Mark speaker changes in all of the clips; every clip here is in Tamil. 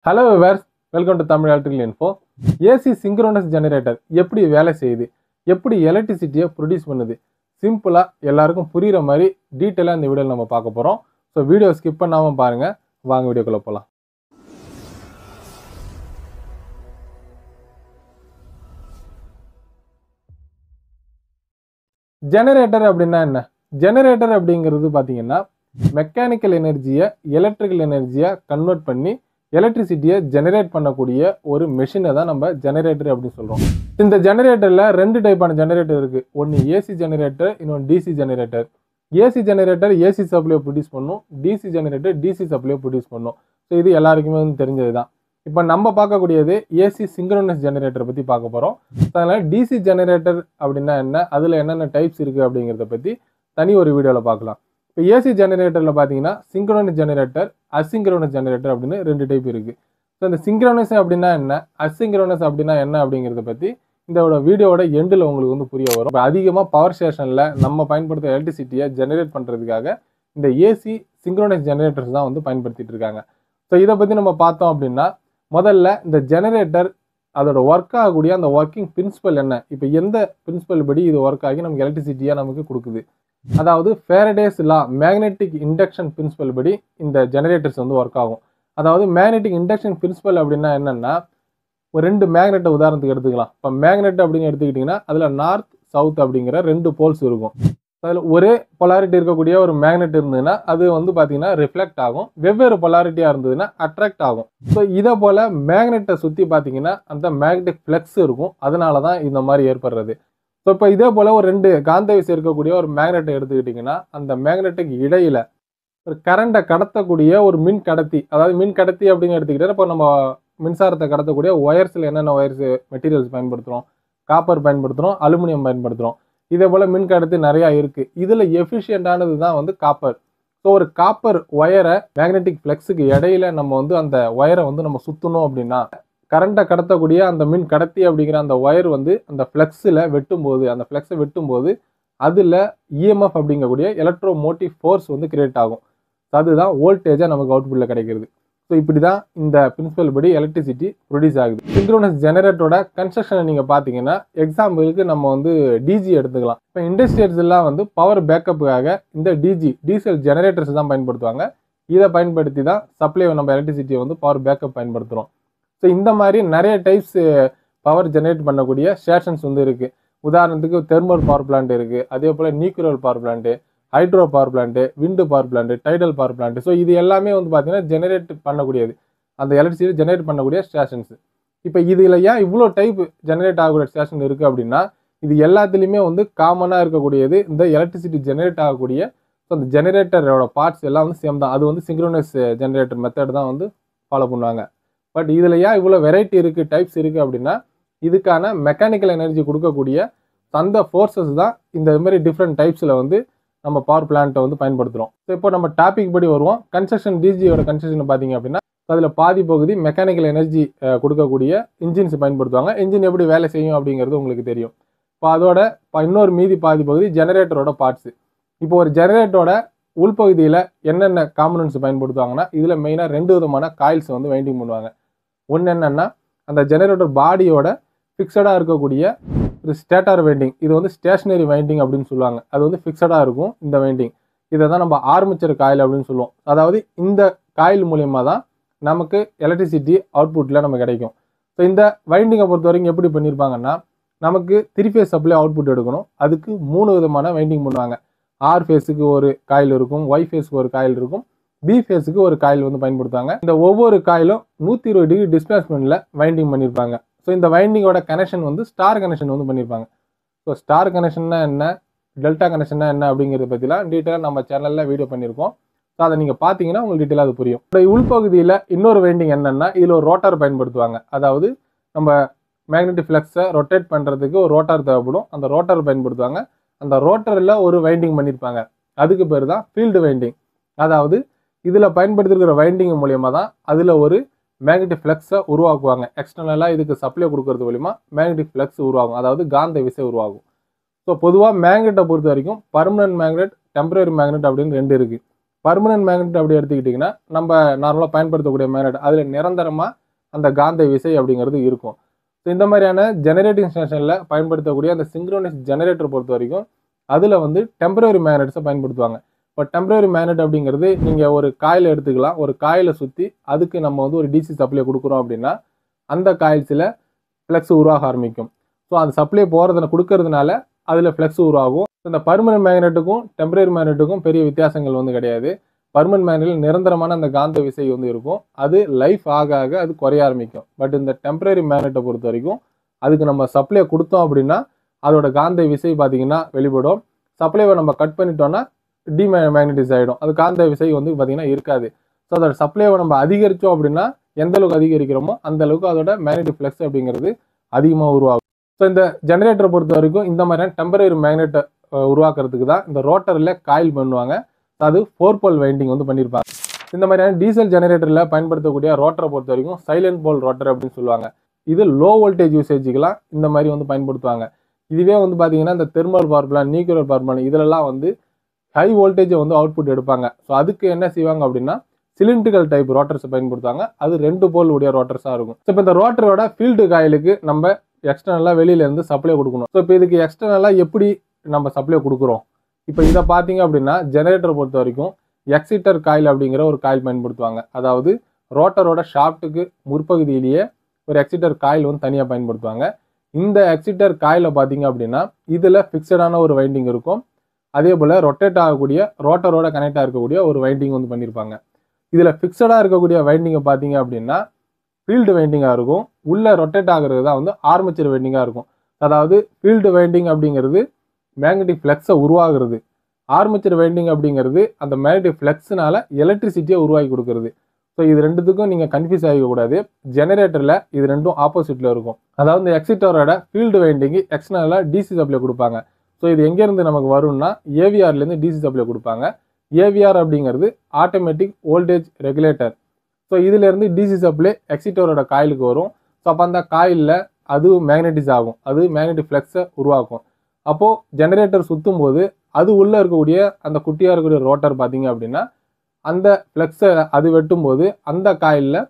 Speaker 1: Hello viewers, welcome to Tamil electrical info. AC synchronous generator எப்படி வேலை செய்யுது, எப்படி எலக்ட்ரிசிட்டியை ப்ரொடியூஸ் பண்ணுது, சிம்பிளாக எல்லாருக்கும் புரிகிற மாதிரி டீட்டெயிலாக இந்த வீடியோவில் நம்ம பார்க்க போகிறோம். ஸோ வீடியோ ஸ்கிப் பண்ணாமல் பாருங்கள். வாங்க வீடியோக்குள்ளே போகலாம். ஜெனரேட்டர் அப்படின்னா என்ன? ஜெனரேட்டர் அப்படிங்கிறது பார்த்தீங்கன்னா மெக்கானிக்கல் எனர்ஜியை எலக்ட்ரிக்கல் எனர்ஜியாக கன்வெர்ட் பண்ணி எலக்ட்ரிசிட்டியை ஜெனரேட் பண்ணக்கூடிய ஒரு மெஷினை தான் நம்ம ஜெனரேட்டர் அப்படின்னு சொல்கிறோம். இந்த ஜெனரேட்டரில் ரெண்டு டைப்பான ஜெனரேட்டர் இருக்குது. ஒன்று ஏசி ஜெனரேட்டர், இன்னொன்று DC generator. AC generator AC சப்ளையை ப்ரொடியூஸ் பண்ணும், டிசி ஜெனரேட்டர் டிசி சப்ளையை ப்ரொடியூஸ் பண்ணும். ஸோ இது எல்லாருக்குமே தெரிஞ்சது தான். இப்போ நம்ம பார்க்கக்கூடியது ஏசி சிங்க்ரோனஸ் ஜெனரேட்டரை பற்றி பார்க்க போகிறோம். அதனால் டிசி ஜெனரேட்டர் அப்படின்னா என்ன, அதில் என்னென்ன டைப்ஸ் இருக்குது அப்படிங்கிறத பற்றி தனி ஒரு வீடியோவில் பார்க்கலாம். இப்போ ஏசி ஜெனரேட்டரில் பார்த்தீங்கன்னா சிங்க்ரோனஸ் ஜெனரேட்டர், அசிங்க்ரோனஸ் ஜெனரேட்டர் அப்படின்னு ரெண்டு டைப் இருக்குது. ஸோ இந்த சிங்க்ரோனஸ் அப்படின்னா என்ன, அசிங்க்ரோனஸ் அப்படின்னா என்ன அப்படிங்கிறத பற்றி இந்த வீடியோவோட எண்டில் உங்களுக்கு புரிய வரும். இப்போ அதிகமாக பவர் ஸ்டேஷனில் நம்ம பயன்படுத்துகிற எலக்ட்ரிசிட்டியை ஜெனரேட் பண்ணுறதுக்காக இந்த ஏசி சிங்க்ரோனஸ் ஜெனரேட்டர்ஸ் தான் பயன்படுத்திட்டு இருக்காங்க. ஸோ இதை பற்றி நம்ம பார்த்தோம் அப்படின்னா, முதல்ல இந்த ஜெனரேட்டர் அதோட ஒர்க் ஆகக்கூடிய அந்த ஒர்க்கிங் பிரின்சிபல் என்ன, இப்போ எந்த பிரின்சிபல் படி இது ஒர்க் ஆகி நமக்கு எலக்ட்ரிசிட்டியாக நமக்கு கொடுக்குது. அதாவது Faraday's law magnetic induction principle படி இந்த ஜெனரேட்டர்ஸ் ஒர்க் ஆகும். அதாவது மேக்னெட்டிக் இண்டக்ஷன் பிரின்சிபல் அப்படின்னா என்னென்னா, ஒரு ரெண்டு மேக்னெட்டை உதாரணத்துக்கு எடுத்துக்கலாம். இப்போ மேக்னெட் அப்படின்னு எடுத்துக்கிட்டிங்கன்னா அதில் நார்த் சவுத் அப்படிங்கிற ரெண்டு போல்ஸ் இருக்கும். அதில் ஒரே பொலாரிட்டி இருக்கக்கூடிய ஒரு மேக்னெட் இருந்ததுன்னா அது பார்த்தீங்கன்னா ரிஃப்ளெக்ட் ஆகும், வெவ்வேறு பொலாரிட்டியாக இருந்ததுன்னா அட்ராக்ட் ஆகும். ஸோ இதை போல் மேக்னெட்டை சுற்றி பார்த்தீங்கன்னா அந்த மேக்னெட்டிக் ஃப்ளெக்ஸ் இருக்கும், அதனால தான் இந்த மாதிரி ஏற்படுறது. ஸோ இப்போ இதே போல் ஒரு ரெண்டு காந்த விசை இருக்கக்கூடிய ஒரு மேக்னெட்டை எடுத்துக்கிட்டிங்கன்னா அந்த மேக்னெட்டுக்கு இடையில ஒரு கரண்ட்டை கடத்தக்கூடிய ஒரு மின் கடத்தி, அதாவது மின் கடத்தி அப்படின்னு எடுத்துக்கிட்டா இப்போ நம்ம மின்சாரத்தை கடத்தக்கூடிய ஒயர்ஸில் என்னென்ன ஒயர்ஸ் மெட்டீரியல்ஸ் பயன்படுத்துகிறோம், காப்பர் பயன்படுத்துகிறோம், அலுமினியம் பயன்படுத்துகிறோம். இதே போல் மின் கடத்தி நிறையா இருக்குது. இதில் எஃபிஷியண்டானது தான் காப்பர். ஸோ ஒரு காப்பர் ஒயரை மேக்னெட்டிக் ஃப்ளெக்ஸுக்கு இடையில நம்ம அந்த ஒயரை நம்ம சுற்றணும் அப்படின்னா கரண்ட்டை கடத்தக்கூடிய அந்த மின் கடத்தி அப்படிங்கிற அந்த ஒயர் அந்த ஃப்ளெக்ஸில் வெட்டும்போது, அந்த ஃப்ளெக்ஸை வெட்டும்போது அதில் இஎம்எஃப் அப்படிங்கக்கூடிய எலக்ட்ரோ மோட்டிவ் ஃபோர்ஸ் கிரியேட் ஆகும். அதுதான் வோல்டேஜாக நமக்கு அவுட்புட்டில் கிடைக்கிறது. ஸோ இப்படி தான் இந்த பிரின்சிபல் படி எலக்ட்ரிசிட்டி ப்ரொடியூஸ் ஆகுது. சிங்க்ரோனஸ் ஜெனரேட்டரோட கன்ஸ்ட்ரக்ஷனை நீங்கள் பார்த்தீங்கன்னா, எக்ஸாம்பிளுக்கு நம்ம டிஜி எடுத்துக்கலாம். இப்போ இண்டஸ்ட்ரியல்ஸ் எல்லாம் பவர் பேக்கப்புக்காக இந்த டீசல் ஜெனரேட்டர்ஸ் தான் பயன்படுத்துவாங்க. இதை பயன்படுத்தி தான் சப்ளை நம்ம எலக்ட்ரிசிட்டியை பவர் பேக்கப் பயன்படுத்துகிறோம். ஸோ இந்த மாதிரி நிறைய டைப்ஸ் பவர் ஜெனரேட் பண்ணக்கூடிய ஸ்டேஷன்ஸ் இருக்குது. உதாரணத்துக்கு தெர்மல் பவர் பிளான்ட் இருக்குது, அதே போல் nuclear power plant, hydro power plant, wind power plant, tidal power plant. So இது எல்லாமே பார்த்தீங்கன்னா ஜெனரேட் பண்ணக்கூடியது, அந்த எலக்ட்ரிசிட்டி ஜெனரேட் பண்ணக்கூடிய ஸ்டேஷன்ஸ். இப்போ இதில் ஏன் இவ்வளோ டைப் ஜெனரேட் ஆகக்கூடிய ஸ்டேஷன் இருக்குது அப்படின்னா, இது எல்லாத்துலேயுமே காமனாக இருக்கக்கூடியது இந்த எலக்ட்ரிசிட்டி ஜெனரேட் ஆகக்கூடிய அந்த ஜெனரேட்டரோட பார்ட்ஸ் எல்லாம் சேம் தான். அது சிங்க்ரோனஸ் ஜெனரேட்டர் மெத்தட் தான் ஃபாலோ பண்ணுவாங்க. பட் இதில் ஏன் இவ்வளோ வெரைட்டி இருக்குது, டைப்ஸ் இருக்குது அப்படின்னா, இதுக்கான மெக்கானிக்கல் எனர்ஜி கொடுக்கக்கூடிய அந்த ஃபோர்ஸஸ் தான் இந்த மாதிரி டிஃப்ரெண்ட் டைப்ஸில் நம்ம பவர் பிளான்ட்டை பயன்படுத்துகிறோம். ஸோ இப்போ நம்ம டாபிக் படி வருவோம். கன்ஸ்ட்ரக்ஷன் டிஜியோட கன்ஸ்ட்ரக்ஷன் பார்த்தீங்க அப்படின்னா, அதில் பாதி பகுதி மெக்கானிக்கல் எனர்ஜி கொடுக்கக்கூடிய இன்ஜின்ஸ் பயன்படுத்துவாங்க. இன்ஜின் எப்படி வேலை செய்யும் அப்படிங்கிறது உங்களுக்கு தெரியும். இப்போ அதோட இன்னொரு மீதி பாதி பகுதி ஜெனரேட்டரோட பார்ட்ஸு. இப்போ ஒரு ஜெனரேட்டரோட உள்பகுதியில் என்னென்ன காம்பனன்ட்ஸ் பயன்படுத்துவாங்கன்னா, இதில் மெயினாக ரெண்டு விதமான காயில்ஸ் வைண்டிங் பண்ணுவாங்க. ஒன்று என்னென்னா, அந்த ஜெனரேட்டர் பாடியோட ஃபிக்ஸடாக இருக்கக்கூடிய ஒரு ஸ்டேட்டார் வைண்டிங், இது ஸ்டேஷனரி வைண்டிங் அப்படின்னு சொல்லுவாங்க. அது ஃபிக்ஸடாக இருக்கும் இந்த வைண்டிங். இதை தான் நம்ம ஆர்மேச்சர் காயில் அப்படின்னு சொல்லுவோம். அதாவது இந்த காயில் மூலயமா தான் நமக்கு எலக்ட்ரிசிட்டி அவுட்புட்டில் நமக்கு கிடைக்கும். ஸோ இந்த வைண்டிங்கை பொறுத்த வரைக்கும் எப்படி பண்ணியிருப்பாங்கன்னா, நமக்கு 3 ஃபேஸ் சப்ளை அவுட்புட் எடுக்கணும். அதுக்கு 3 விதமான வைண்டிங் பண்ணுவாங்க. ஆர் ஃபேஸுக்கு ஒரு காயில் இருக்கும், ஒய் ஃபேஸுக்கு ஒரு காயில் இருக்கும், பி ஃபேஸுக்கு ஒரு காயில் பயன்படுத்துவாங்க. இந்த ஒவ்வொரு காயிலும் 120 டிகிரி டிஸ்பிளேஸ்மெண்ட்டில் வைண்டிங் பண்ணியிருப்பாங்க. ஸோ இந்த வைண்டிங்கோட கனெக்ஷன் ஸ்டார் கனெக்ஷன் பண்ணியிருப்பாங்க. ஸோ ஸ்டார் கனெக்ஷன்னா என்ன, டெல்டா கனெக்ஷன்னா என்ன அப்படிங்கிறத பற்றிலாம் டீட்டெயிலாக நம்ம சேனலில் வீடியோ பண்ணியிருக்கோம். ஸோ அதை நீங்கள் பார்த்தீங்கன்னா உங்களுக்கு டீட்டெயிலாக அது புரியும். இப்போ உள்பகுதியில் இன்னொரு வைண்டிங் என்னென்னா, இதில் ஒரு ரோட்டார் பயன்படுத்துவாங்க. அதாவது நம்ம மேக்னெட்டிக் ஃப்ளக்ஸை ரொட்டேட் பண்ணுறதுக்கு ஒரு ரோட்டார் தேவைப்படும். அந்த ரோட்டார் பயன்படுத்துவாங்க. அந்த ரோட்டரில் ஒரு வைண்டிங் பண்ணியிருப்பாங்க. அதுக்கு பேர் தான் ஃபீல்டு வைண்டிங். அதாவது இதில் பயன்படுத்திருக்கிற வைண்டிங் மூலியமாக தான் அதில் ஒரு மேக்னெட்டிக் ஃப்ளக்ஸை உருவாக்குவாங்க. எக்ஸ்டர்னலாக இதுக்கு சப்ளை கொடுக்கறது மூலிமா மேக்னெட்டிக் ஃப்ளக்ஸ் உருவாகும், அதாவது காந்த விசை உருவாகும். ஸோ பொதுவாக மேக்னெட்டை பொறுத்த வரைக்கும் பர்மனன்ட் மேக்னெட், டெம்பரரி மேக்னெட் அப்படின்னு ரெண்டு இருக்குது. பர்மனன்ட் மேக்னெட் அப்படி எடுத்துக்கிட்டிங்கன்னா நம்ம நார்மலாக பயன்படுத்தக்கூடிய மேக்னெட் அதில் நிரந்தரமாக அந்த காந்த விசை அப்படிங்கிறது இருக்கும். ஸோ இந்த மாதிரியான ஜெனரேட்டிங் ஸ்டேஷனில் பயன்படுத்தக்கூடிய அந்த சிங்க்ரோனஸ் ஜெனரேட்டர் பொறுத்த வரைக்கும் அதில் வந்து டெம்பரரி மேக்னெட்ஸை பயன்படுத்துவாங்க. இப்போ டெம்பரரி மேக்னெட் அப்படிங்கிறது நீங்கள் ஒரு காயில் எடுத்துக்கலாம். ஒரு காயிலை சுற்றி அதுக்கு நம்ம வந்து ஒரு டிசி சப்ளை கொடுக்குறோம் அப்படின்னா அந்த காயில்ஸில் ஃப்ளெக்ஸ் உருவாக ஆரம்பிக்கும். ஸோ அந்த சப்ளை கொடுக்கறதுனால அதில் ஃப்ளெக்ஸ் உருவாகும். இந்த பர்மனன்ட் மேக்னெட்டுக்கும் டெம்பரரி மேக்னெட்டுக்கும் பெரிய வித்தியாசங்கள் வந்து கிடையாது. பர்மனன்ட் மேக்னெட்டில் நிரந்தரமான அந்த காந்த விசை வந்து இருக்கும். அது லைஃப் ஆக ஆக அது குறைய ஆரம்பிக்கும். பட் இந்த டெம்பரரி மேக்னெட்டை பொறுத்த வரைக்கும் அதுக்கு நம்ம சப்ளை கொடுத்தோம் அப்படின்னா அதோட காந்த விசை பார்த்தீங்கன்னா வெளிப்படும். சப்ளைவை நம்ம கட் பண்ணிட்டோம்னா டிமேக்னடைஸ் ஆகிடும். அது காந்த விசை வந்து பார்த்தீங்கன்னா இருக்காது. ஸோ அதோட சப்ளைவை நம்ம அதிகரித்தோம் அப்படின்னா எந்த அளவுக்கு அதிகரிக்கிறோமோ அந்த அளவுக்கு அதோட மேக்னெட்டிக் ஃப்ளக்ஸ் அப்படிங்கிறது அதிகமாக உருவாகும். ஸோ இந்த ஜெனரேட்டரை பொறுத்த வரைக்கும் இந்த மாதிரியான டெம்பரரி மேக்னெட்டை உருவாக்குறதுக்கு தான் இந்த ரோட்டரில் காயில் பண்ணுவாங்க. அது 4 போல் வைண்டிங் வந்து பண்ணியிருப்பாங்க. இந்த மாதிரியான டீசல் ஜெனரேட்டரில் பயன்படுத்தக்கூடிய ரோட்டரை பொறுத்த வரைக்கும் சைலண்ட் போல் ரோட்டர் அப்படின்னு சொல்லுவாங்க. இது லோ வோல்டேஜ் யூசேஜுக்கெல்லாம் இந்த மாதிரி வந்து பயன்படுத்துவாங்க. இதுவே வந்து பார்த்தீங்கன்னா இந்த thermal power plant, nuclear power plant இதிலெல்லாம் வந்து ஹை வோல்டேஜை வந்து அவுட்புட் எடுப்பாங்க. ஸோ அதுக்கு என்ன செய்வாங்க அப்படின்னா சிலிண்ட்ரிக்கல் டைப் ரோட்டர்ஸை பயன்படுத்துவாங்க. அது 2 போல் உடைய ரோட்டர்ஸாக இருக்கும். ஸோ இப்போ இந்த ரோட்டரோட ஃபீல்டு காயிலுக்கு நம்ம எக்ஸ்டர்னலாக வெளியிலேருந்து சப்ளை கொடுக்கணும். ஸோ இப்போ இதுக்கு எக்ஸ்டர்னலாக எப்படி நம்ம சப்ளை கொடுக்குறோம்? இப்போ இதை பார்த்தீங்க அப்படின்னா ஜெனரேட்டரை பொறுத்த வரைக்கும் எக்ஸிட்டர் காயில் அப்படிங்கிற ஒரு காயில் பயன்படுத்துவாங்க. அதாவது ரோட்டரோட ஷாஃப்ட்டுக்கு முற்பகுதியிலேயே ஒரு எக்ஸிட்டர் காயில் வந்து தனியாக பயன்படுத்துவாங்க. இந்த எக்ஸிட்டர் காயில் பார்த்தீங்க அப்படின்னா இதில் ஃபிக்ஸடான ஒரு வைண்டிங் இருக்கும். அதே போல் ரொட்டேட் ஆகக்கூடிய ரோட்டரோட கனெக்டாக இருக்கக்கூடிய ஒரு வைண்டிங் வந்து பண்ணியிருப்பாங்க. இதில் ஃபிக்ஸடாக இருக்கக்கூடிய வைண்டிங்கை பார்த்தீங்க அப்படின்னா ஃபீல்டு வைண்டிங்காக இருக்கும். உள்ளே ரொட்டேட் ஆகிறது தான் வந்து ஆர்மேச்சர் வைண்டிங்காக இருக்கும். அதாவது ஃபீல்டு வைண்டிங் அப்படிங்கிறது மேக்னெட்டிக் ஃப்ளக்ஸை உருவாகிறது. ஆர்மேச்சர் வைண்டிங் அப்படிங்கிறது அந்த மேக்னெட்டிக் ஃப்ளக்ஸ்னால எலக்ட்ரிசிட்டியை உருவாக்கி கொடுக்குறது. ஸோ இது ரெண்டுத்துக்கும் நீங்கள் கன்ஃபியூஸ் ஆகிக்கூடாது. ஜெனரேட்டரில் இது ரெண்டும் ஆப்போசிட்டில் இருக்கும். அதாவது இந்த எக்ஸிட்டரோட ஃபீல்டு வைண்டிங்கு எக்ஸ்டர்னலாக டிசி சப்ளை கொடுப்பாங்க. ஸோ இது எங்கேருந்து நமக்கு வரும்னா ஏவிஆர்லேருந்து டிசி சப்ளை கொடுப்பாங்க. ஏவிஆர் அப்படிங்கிறது ஆட்டோமேட்டிக் வோல்டேஜ் ரெகுலேட்டர். ஸோ இதிலேருந்து டிசி சப்ளை எக்ஸிட்டரோட காயிலுக்கு வரும். ஸோ அப்போ அந்த காயிலில் அது மேக்னெட்டிஸ் ஆகும். அது மேக்னெட்டிக் ஃப்ளக்ஸை உருவாக்கும். அப்போது ஜெனரேட்டர் சுற்றும் போது அது உள்ளே இருக்கக்கூடிய அந்த குட்டியாக இருக்கக்கூடிய ரோட்டர் பார்த்தீங்க அப்படின்னா அந்த ஃப்ளக்ஸை அது வெட்டும்போது அந்த காயிலில்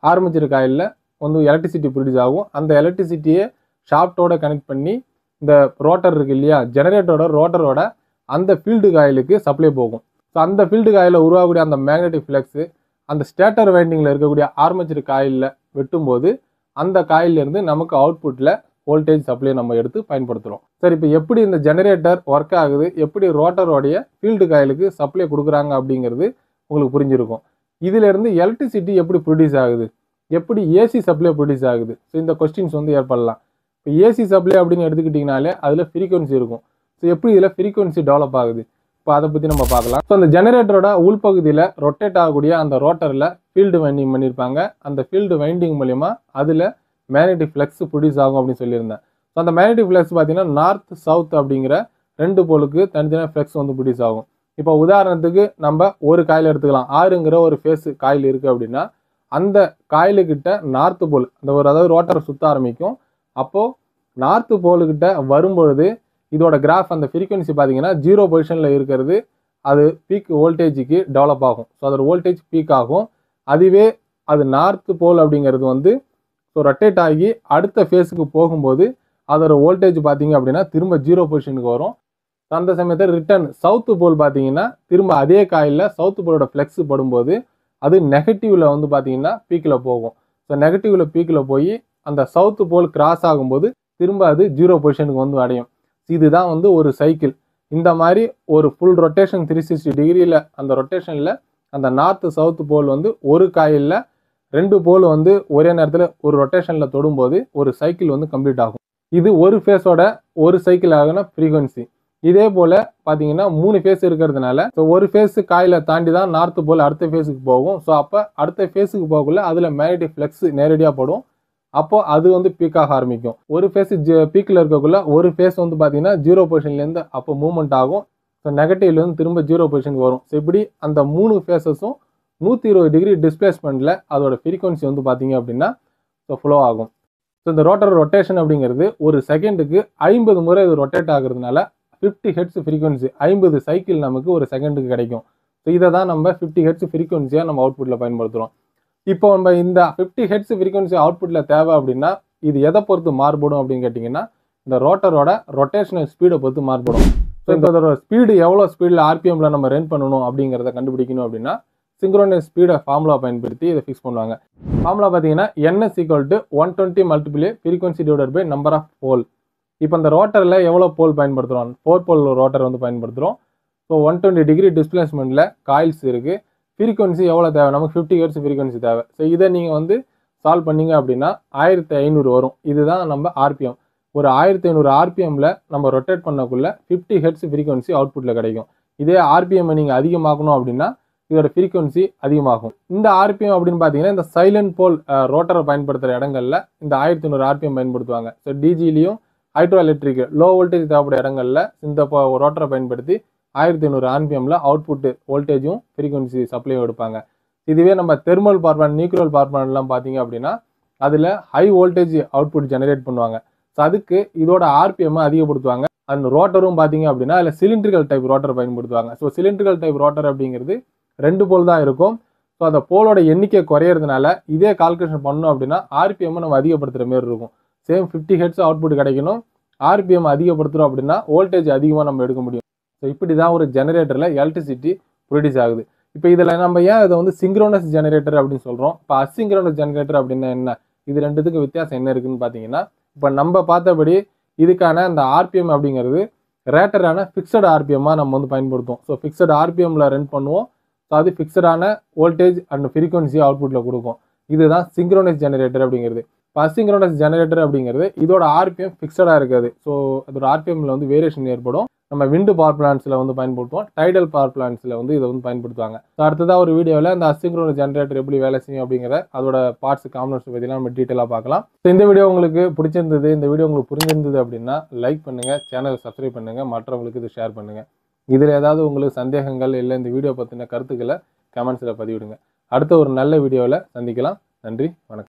Speaker 1: ஆர்மேச்சர் காயிலில் வந்து எலக்ட்ரிசிட்டி ப்ரொடியூஸ் ஆகும். அந்த எலக்ட்ரிசிட்டியை ஷாஃப்ட்டோட கனெக்ட் பண்ணி இந்த ரோட்டர் இருக்கு இல்லையா, ஜெனரேட்டரோட ரோட்டரோட அந்த ஃபீல்டு காயிலுக்கு சப்ளை போகும். ஸோ அந்த ஃபீல்டு காயிலில் உருவாகக்கூடிய அந்த மேக்னெட்டிக் ஃப்ளக்ஸு அந்த ஸ்டேட்டர் வைண்டிங்கில் இருக்கக்கூடிய ஆர்மேச்சர் காயிலில் வெட்டும்போது அந்த காயிலிருந்து நமக்கு அவுட்புட்டில் வோல்டேஜ் சப்ளை நம்ம எடுத்து பயன்படுத்துகிறோம். சரி, இப்போ எப்படி இந்த ஜெனரேட்டர் ஒர்க் ஆகுது, எப்படி ரோட்டரோடைய ஃபீல்டு காயிலுக்கு சப்ளை கொடுக்குறாங்க அப்படிங்கிறது உங்களுக்கு புரிஞ்சிருக்கும். இதிலேருந்து எலக்ட்ரிசிட்டி எப்படி ப்ரொடியூஸ் ஆகுது, எப்படி ஏசி சப்ளை ப்ரொடியூஸ் ஆகுது, ஸோ இந்த கொஸ்டின்ஸ் வந்து ஏற்படலாம். இப்போ ஏசி சப்ளை அப்படின்னு எடுத்துக்கிட்டிங்கனாலே அதில் ஃப்ரீக்வன்சி இருக்கும். ஸோ எப்படி இதில் ஃப்ரீக்வன்சி டெவலப் ஆகுது, இப்போ அதை பற்றி நம்ம பார்க்கலாம். ஸோ அந்த ஜெனரேட்டரோட உள்பகுதியில் ரொட்டேட் ஆகக்கூடிய அந்த ரோட்டரில் ஃபீல்டு வைண்டிங் பண்ணியிருப்பாங்க. அந்த ஃபீல்டு வைண்டிங் மூலயமா அதில் மேக்னெட்டிக் ஃப்ளக்ஸ் ப்ரொடியூஸ் ஆகும் அப்படின்னு சொல்லியிருந்தேன். ஸோ அந்த மேக்னெட்டிக் ஃப்ளக்ஸ் பார்த்தீங்கன்னா நார்த் சவுத் அப்படிங்கிற 2 போலுக்கு தனித்தனியாக ஃப்ளக்ஸ் வந்து ப்ரொடியூஸ் ஆகும். இப்போ உதாரணத்துக்கு நம்ம ஒரு காயில் எடுத்துக்கலாம். 6ங்கிற ஒரு ஃபேஸ் காயில் இருக்குது அப்படின்னா அந்த காயிலுக்கிட்ட நார்த்து போல் அந்த ஒரு அதாவது ரோட்டரை சுற்ற ஆரம்பிக்கும். அப்போது நார்த்து போலுக்கிட்ட வரும்பொழுது இதோட கிராஃப் அந்த ஃப்ரீக்வன்சி பார்த்தீங்கன்னா 0 பொசிஷனில் இருக்கிறது அது பீக் வோல்டேஜுக்கு டெவலப் ஆகும். ஸோ அதோட வோல்டேஜ் பீக் ஆகும். அதுவே அது நார்த்து போல் அப்படிங்கிறது வந்து ஸோ ரொட்டேட் ஆகி அடுத்த ஃபேஸுக்கு போகும்போது அதோட வோல்டேஜ் பார்த்தீங்க அப்படின்னா திரும்ப 0 பொசிஷனுக்கு வரும். அந்த சமயத்தில் ரிட்டர்ன் சவுத்து போல் பார்த்தீங்கன்னா திரும்ப அதே காயிலில் சவுத்து போலோட ஃப்ளெக்ஸ் படும்போது அது நெகட்டிவில் வந்து பார்த்தீங்கன்னா பீக்கில் போகும். ஸோ நெகட்டிவில் பீக்கில் போய் அந்த சவுத்து போல் கிராஸ் ஆகும்போது திரும்ப அது 0 பொசிஷனுக்கு வந்து அடையும். இதுதான் வந்து ஒரு சைக்கிள். இந்த மாதிரி ஒரு ஃபுல் ரொட்டேஷன் 360 டிகிரியில் அந்த ரொட்டேஷனில் அந்த நார்த்து சவுத்து போல் வந்து ஒரு காயிலில் 2 போல் வந்து ஒரே நேரத்தில் ஒரு ரொட்டேஷனில் தொடும்போது ஒரு சைக்கிள் வந்து கம்ப்ளீட் ஆகும். இது ஒரு ஃபேஸோட ஒரு சைக்கிள் ஆகின ஃப்ரீக்வன்சி. இதே போல் பார்த்தீங்கன்னா 3 ஃபேஸ் இருக்கிறதுனால ஸோ ஒரு ஃபேஸு காயிலை தாண்டி தான் நார்த்து போல் அடுத்த ஃபேஸுக்கு போகும். ஸோ அப்போ அடுத்த ஃபேஸுக்கு போகக்குள்ள அதில் மேக்னெட்டிக் ஃப்ளக்ஸ் நேரடியாக படும். அப்போது அது வந்து பீக்காக ஆரம்பிக்கும். ஒரு ஃபேஸ் பீக்கில் இருக்கக்குள்ள ஒரு ஃபேஸ் வந்து பார்த்தீங்கன்னா 0 பொசிஷன்லேருந்து அப்போ மூவ்மெண்ட் ஆகும். ஸோ நெகட்டிவ்லேருந்து திரும்ப 0 பொசிஷனுக்கு வரும். ஸோ இப்படி அந்த 3 ஃபேஸஸும் 120 டிகிரி டிஸ்பிளேஸ்மெண்ட்டில் அதோட ஃப்ரீக்வன்சி வந்து பார்த்தீங்க அப்படின்னா ஸோ ஃப்ளோ ஆகும். ஸோ இந்த ரோட்டர் ரொட்டேஷன் அப்படிங்கிறது ஒரு செகண்டுக்கு 50 முறை இது ரொட்டேட் ஆகுறதுனால 50 ஹெர்ட்ஸ் ஃப்ரீக்வன்சி 50 சைக்கிள் நமக்கு ஒரு செகண்டுக்கு கிடைக்கும். ஸோ இதை தான் நம்ம 50 ஹெர்ட்ஸ் ஃப்ரீக்வன்சியாக நம்ம அவுட்புட்டில் பயன்படுத்துகிறோம். இப்போ நம்ம இந்த 50 ஹெர்ட்ஸ் ஃப்ரீக்வன்சி அவுட்புட்டில் தேவை அப்படின்னா இது எதை பொறுத்து மாறுபடும் அப்படின்னு கேட்டிங்கன்னா இந்த ரோட்டரோட ரொட்டேஷனல் ஸ்பீடை பொறுத்து மாறுபடும். ஸோ இதோட ஸ்பீடு எவ்வளோ ஸ்பீடில் ஆர்பிஎம்மில் நம்ம ரன் பண்ணணும் அப்படிங்கிறத கண்டுபிடிக்கணும் அப்படின்னா சிங்க்ரோனஸ் ஸ்பீடை ஃபார்முலா பயன்படுத்தி இதை ஃபிக்ஸ் பண்ணுவாங்க. ஃபார்முலா பார்த்தீங்கன்னா NS = 120 multiply frequency divided by number of pole. இப்போ இந்த ரோட்டரில் எவ்வளோ போல் பயன்படுத்துகிறோம், 4 போல் ரோட்டர் வந்து பயன்படுத்துகிறோம். ஸோ 120 டிகிரி டிஸ்பிளேஸ்மெண்ட்டில் காயில்ஸ் இருக்குது. ஃப்ரீக்வன்சி எவ்வளோ தேவை, நமக்கு 50 ஹெர்ட்ஸ் ஃப்ரீக்வன்சி தேவை. ஸோ இதை நீங்கள் வந்து சால்வ் பண்ணிங்க அப்படின்னா 1500 வரும். இதுதான் நம்ம ஆர்பிஎம். ஒரு 1500 ஆர்பிஎம்மில் நம்ம ரொட்டேட் பண்ணக்குள்ள 50 ஹெர்ட்ஸ் ஃப்ரீக்வன்சி அவுட்புட்டில் கிடைக்கும். இதே ஆர்பிஎம்மை நீங்கள் அதிகமாக்கணும் அப்படின்னா இதோட ஃப்ரீக்வன்சி அதிகமாகும். இந்த ஆர்பிஎம் அப்படின்னு பார்த்தீங்கன்னா இந்த சைலண்ட் போல் ரோட்டரை பயன்படுத்துகிற இடங்களில் இந்த 1500 ஆர்பிஎம் பயன்படுத்துவாங்க. ஸோ டிஜிலையும் ஹைட்ரோ எலக்ட்ரிக் லோ வோல்டேஜ் தேவைப்பட்ட இடங்களில் இந்த ரோட்டரை பயன்படுத்தி 1500 ஆர்பிஎம்மில் அவுட்புட் வோல்டேஜும் ஃப்ரீக்வன்சி சப்ளையும் எடுப்பாங்க. இதுவே நம்ம thermal power plant, nuclear power பிளான்ட்லாம் பார்த்தீங்க அப்படின்னா அதில் ஹை வோல்டேஜ் அவுட்புட் ஜெனரேட் பண்ணுவாங்க. ஸோ அதுக்கு இதோட ஆர்பிஎம்மை அதிகப்படுத்துவாங்க. அந்த ரோட்டரும் பார்த்தீங்க அப்படின்னா அதில் சிலிண்ட்ரிக்கல் டைப் ரோட்டர் பயன்படுத்துவாங்க. ஸோ சிலிண்ட்ரிக்கல் டைப் ரோட்டர் அப்படிங்கிறது 2 போல் தான் இருக்கும். ஸோ அந்த போலோட எண்ணிக்கை குறையிறதுனால இதே கால்குலேஷன் பண்ணணும் அப்படின்னா ஆர்பிஎம்மை நம்ம அதிகப்படுத்துகிற மாரி இருக்கும். சேம் 50 ஹெர்ட்ஸ் அவுட்புட் கிடைக்கணும், ஆர்பிஎம் அதிகப்படுத்துகிறோம் அப்படின்னா வோல்டேஜ் அதிகமாக நம்ம எடுக்க முடியும். ஸோ இப்படி தான் ஒரு ஜெனரேட்டரில் எலக்ட்ரிசிட்டி ப்ரொடியூஸ் ஆகுது. இப்போ இதில் நம்ம ஏன் இதை வந்து சிங்க்ரோனஸ் ஜெனரேட்டர் அப்படின்னு சொல்கிறோம். இப்போ அசிங்க்ரோனஸ் ஜெனரேட்டர் அப்படின்னா என்ன, இது ரெண்டுத்துக்கு வித்தியாசம் என்ன இருக்குதுன்னு பார்த்தீங்கன்னா இப்போ நம்ம பார்த்தபடி இதுக்கான அந்த ஆர்பிஎம் அப்படிங்கிறது ரேட்டரான ஃபிக்ஸட் ஆர்பிஎம்மாக நம்ம வந்து பயன்படுத்துவோம். ஸோ ஃபிக்ஸட் ஆர்பிஎம்மில் ரன் பண்ணுவோம். ஸோ அது ஃபிக்ஸடான வோல்டேஜ் அண்ட் ஃப்ரீக்வன்சி அவுட்புட்டில் கொடுக்கும். இதுதான் சிங்க்ரோனஸ் ஜெனரேட்டர் அப்படிங்கிறது. இப்போ அசிங்க்ரோனஸ் ஜெனரேட்டர் அப்படிங்கிறது இதோட ஆர்பிஎம் ஃபிக்ஸடாக இருக்காது. ஸோ அதோட ஆர்பிஎம்மில் வந்து வேரியேஷன் ஏற்படும். நம்ம விண்டு பவர் பிளான்ட்ஸில் வந்து பயன்படுத்துவோம், டைடல் பவர் பிளான்ட்ஸில் வந்து இதை வந்து பயன்படுத்துவாங்க. ஸோ அடுத்ததாக ஒரு வீடியோவில் அந்த அசிங்க்ரோனஸ் ஜெனரேட்டர் எப்படி வேலை செய்யும் அப்படிங்கிற அதோட பார்ட்ஸ் காம்பனன்ட்ஸ் பற்றிலாம் நம்ம டீட்டெயிலாக பார்க்கலாம். ஸோ இந்த வீடியோ உங்களுக்கு பிடிச்சிருந்தது, இந்த வீடியோ உங்களுக்கு புரிஞ்சிருந்தது அப்படின்னா லைக் பண்ணுங்கள், சேனலை சப்ஸ்கிரைப் பண்ணுங்கள், மற்றவங்களுக்கு இது ஷேர் பண்ணுங்கள். இதில் ஏதாவது உங்களுக்கு சந்தேகங்கள் இல்லை இந்த வீடியோ பற்றின கருத்துக்களை கமெண்ட்ஸில் பதிவிடுங்க. அடுத்த ஒரு நல்ல வீடியோவில் சந்திக்கலாம். நன்றி, வணக்கம்.